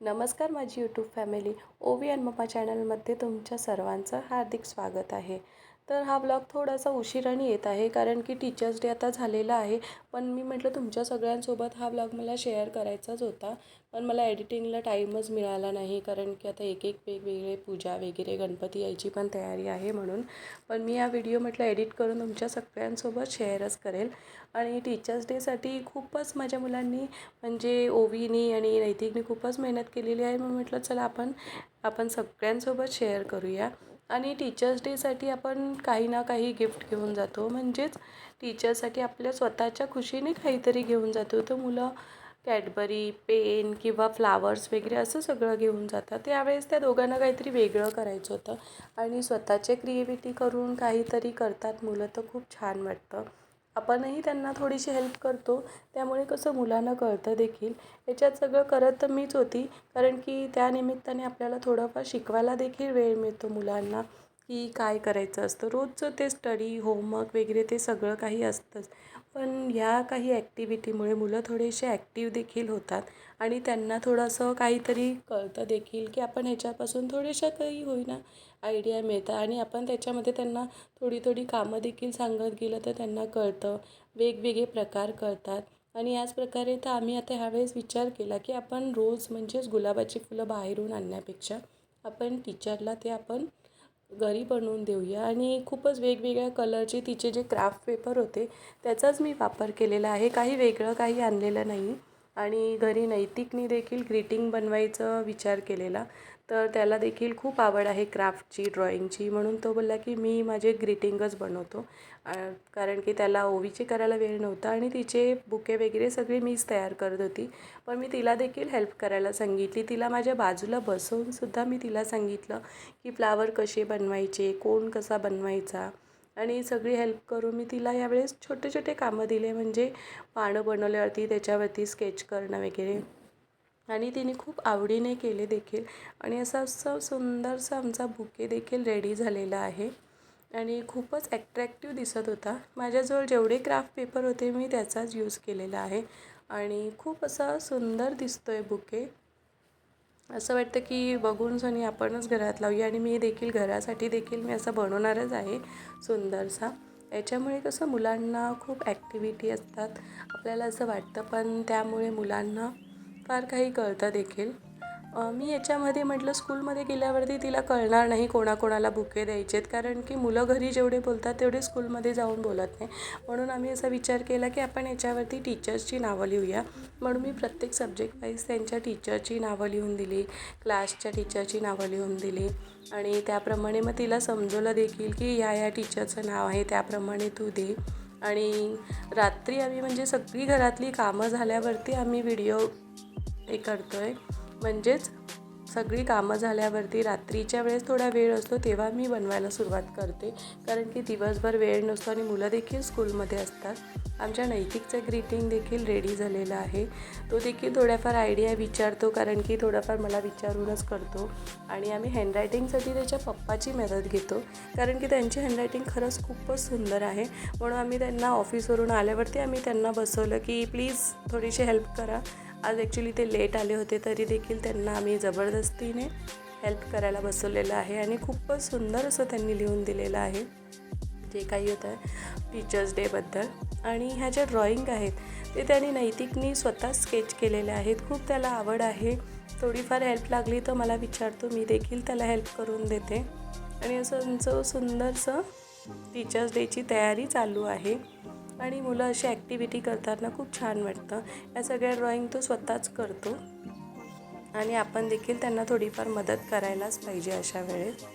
नमस्कार माझी YouTube family. ओवी अँड मम्मा चॅनलमध्ये तुमच्या सर्वांचं हार्दिक स्वागत आहे. तर हा ब्लॉग थोडासा उशिराने येत आहे कारण की टीचर्स डे आता झालेला आहे. पण मी म्हटलं तुमच्या सगळ्यांसोबत हा ब्लॉग मला शेअर करायचाच होता. पण मला एडिटिंगला टाईमच मिळाला नाही कारण की आता एक वेगवेगळे पूजा वगैरे गणपती यायची पण तयारी आहे म्हणून. पण मी हा व्हिडिओ म्हटलं एडिट करून तुमच्या सगळ्यांसोबत शेअरच करेल. आणि टीचर्स डेसाठी खूपच माझ्या मुलांनी म्हणजे ओवीनी आणि नैतिकनी खूपच मेहनत केलेली आहे. मग म्हटलं चला आपण सगळ्यांसोबत शेअर करूया. आणि टीचर्स डेसाठी आपण काही ना काही गिफ्ट घेऊन जातो. म्हणजेच टीचरसाठी आपल्या स्वतःच्या खुशीने काहीतरी घेऊन जातो. तर मुलं कॅडबरी, पेन किंवा फ्लावर्स वगैरे असं सगळं घेऊन जातात. त्यावेळेस त्या दोघांना काहीतरी वेगळं करायचं होतं आणि स्वतःचे क्रिएटिव्हिटी करून काहीतरी करतात मुलं, तर खूप छान वाटतं. आपणही त्यांना थोडीशी हेल्प करतो, त्यामुळे कसं मुलांना कळतं देखील. याच्यात सगळं करत तर मीच होती कारण की त्या निमित्ताने आपल्याला थोडंफार शिकवायला देखील वेळ मिळतो मुलांना की काय करायचं असतं. रोजचं ते स्टडी, होमवर्क वगैरे ते सगळं काही असतंच. पण ह्या काही ॲक्टिव्हिटीमुळे मुलं थोडेसे ॲक्टिव्ह देखील होतात आणि त्यांना थोडंसं काहीतरी कळतं देखील की आपण ह्याच्यापासून थोड्याशा काही होईना आयडिया मिळतात आणि आपण त्याच्यामध्ये त्यांना थोडी थोडी कामं देखील सांगत गेलं तर त्यांना कळतं. वेगवेगळे प्रकार कळतात. आणि याच प्रकारे तर आम्ही आता ह्यावेळेस विचार केला की आपण रोज म्हणजेच गुलाबाची फुलं बाहेरून आणण्यापेक्षा आपण टीचरला ते आपण घरी बनवून देऊया. आणि खूपच वेगवेगळ्या कलरचे तिचे जे क्राफ्ट पेपर होते त्याचाच मी वापर केलेला आहे. काही वेगळं काही आणलेलं नाही. आणि घरी नैतिकनी देखील ग्रीटिंग बनवायचं विचार केलेला. तर त्याला देखील खूप आवड आहे क्राफ्टची, ड्रॉइंगची, म्हणून तो बोलला की मी माझे ग्रीटिंगच बनवतो. कारण की त्याला ओवीचे करायला वेळ नव्हता आणि तिचे बुके वगैरे सगळी मीच तयार करत होती. पण मी तिला देखील हेल्प करायला सांगितली. तिला माझ्या बाजूला बसवूनसुद्धा मी तिला सांगितलं की फ्लावर कसे बनवायचे, कोन कसा बनवायचा, आणि सगळी हेल्प करून मी तिला यावेळेस छोटे छोटे कामं दिले. म्हणजे पानं बनवल्यावरती त्याच्यावरती स्केच करणं वगैरे, आणि तिने खूप आवडीने केले देखील. आणि असं सुंदरसा आमचा बुके देखील रेडी झालेला आहे आणि खूपच ॲट्रॅक्टिव्ह दिसत होता. माझ्याजवळ जेवढे क्राफ्ट पेपर होते मी त्याचाच यूज केलेला आहे आणि खूप असा सुंदर दिसतो आहे बुके. असं वाटतं की बघून सनी आपणच घरात लावूया. आणि मी देखील घरासाठी देखील मी असं बनवणारच आहे सुंदरसा. याच्यामुळे कसं मुलांना खूप ॲक्टिव्हिटी असतात, आपल्याला असं वाटतं, पण त्यामुळे मुलांना फार काही कळतं देखील. मी याच्यामध्ये म्हटलं स्कूलमध्ये गेल्यावरती तिला कळणार नाही कोणाकोणाला बुके द्यायचे आहेत, कारण की मुलं घरी जेवढे बोलतात तेवढे स्कूलमध्ये जाऊन बोलत नाही. म्हणून आम्ही असा विचार केला की आपण याच्यावरती टीचर्सची नावं लिहूया. म्हणून मी प्रत्येक सब्जेक्ट वाईज त्यांच्या टीचरची नावं लिहून दिली, क्लासच्या टीचरची नावं लिहून दिली. आणि त्याप्रमाणे मग तिला समजवलं देखील की ह्या टीचरचं नाव आहे त्याप्रमाणे तू दे. आणि रात्री आम्ही म्हणजे सगळी घरातली कामं झाल्यावरती आम्ही व्हिडिओ हे करतो आहे. म्हणजेच सगळी कामं झाल्यावरती रात्रीच्या वेळेस थोडा वेळ असतो तेव्हा मी बनवायला सुरुवात करते, कारण की दिवसभर वेळ नसतो आणि मुलं देखील स्कूलमध्ये असतात. आमच्या नैतिकचं ग्रीटिंग देखील रेडी झालेलं आहे. तो देखील थोड्याफार आयडिया विचारतो, कारण की थोडाफार मला विचारूनच करतो. आणि आम्ही हँडरायटिंगसाठी त्याच्या पप्पाची मदत घेतो, कारण की त्यांची हँडरायटिंग खरंच खूपच सुंदर आहे. म्हणून आम्ही त्यांना ऑफिसवरून आल्यावरती आम्ही त्यांना बसवलं की प्लीज थोडीशी हेल्प करा. आज ॲक्च्युली ते लेट आले होते तरी देखील त्यांना आम्ही जबरदस्तीने हेल्प करायला बसवलेलं आहे. आणि खूपच सुंदर असं त्यांनी लिहून दिलेलं आहे जे काही होतं टीचर्स डेबद्दल. आणि ह्या ज्या ड्रॉइंग आहेत ते त्यांनी नैतिकनी स्वतः स्केच केलेले आहेत. खूप त्याला आवड आहे. थोडीफार हेल्प लागली तर मला विचारतो, मी देखील त्याला हेल्प करून देते. आणि असं आमचं सुंदरसं टीचर्स डेची तयारी चालू आहे. आणि मुलं अशी ॲक्टिव्हिटी करताना खूप छान वाटतं. या सगळ्या ड्रॉइंग तो स्वतःच करतो आणि आपण देखील त्यांना थोडीफार मदत करायलाच पाहिजे अशा वेळेस.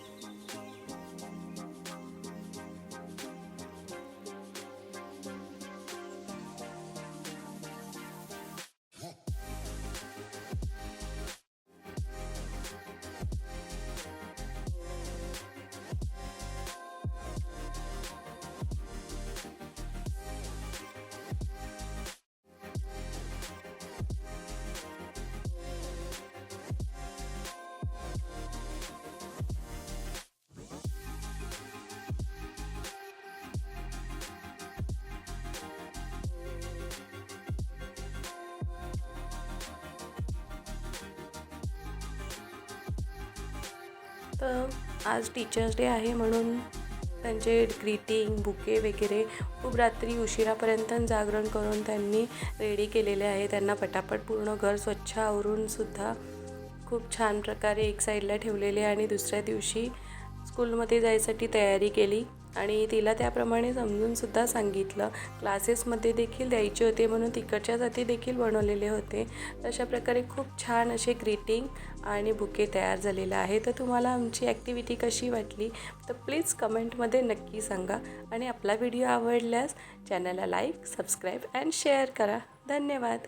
तर आज टीचर्स डे आहे म्हणून त्यांचे ग्रीटिंग बुके वगैरे खूप रात्री उशिरापर्यंत जागरण करून त्यांनी रेडी केलेले आहे. त्यांना पटापट पूर्ण घर स्वच्छ आवरूनसुद्धा खूप छान प्रकारे एक साईडला ठेवलेले आणि दुसऱ्या दिवशी स्कूलमध्ये जायसाठी तयारी केली आणि तिला त्याप्रमाणे समजूनसुद्धा सांगितलं. क्लासेसमध्ये देखील द्यायचे होते म्हणून तिकडच्यासाठी देखील बनवलेले होते. अशा प्रकारे खूप छान असे ग्रीटिंग आणि बुके तयार झालेलं आहे. तर तुम्हाला आमची ॲक्टिव्हिटी कशी वाटली तर प्लीज कमेंटमध्ये नक्की सांगा आणि आपला व्हिडिओ आवडल्यास चॅनलला लाईक, सबस्क्राईब अँड शेअर करा. धन्यवाद.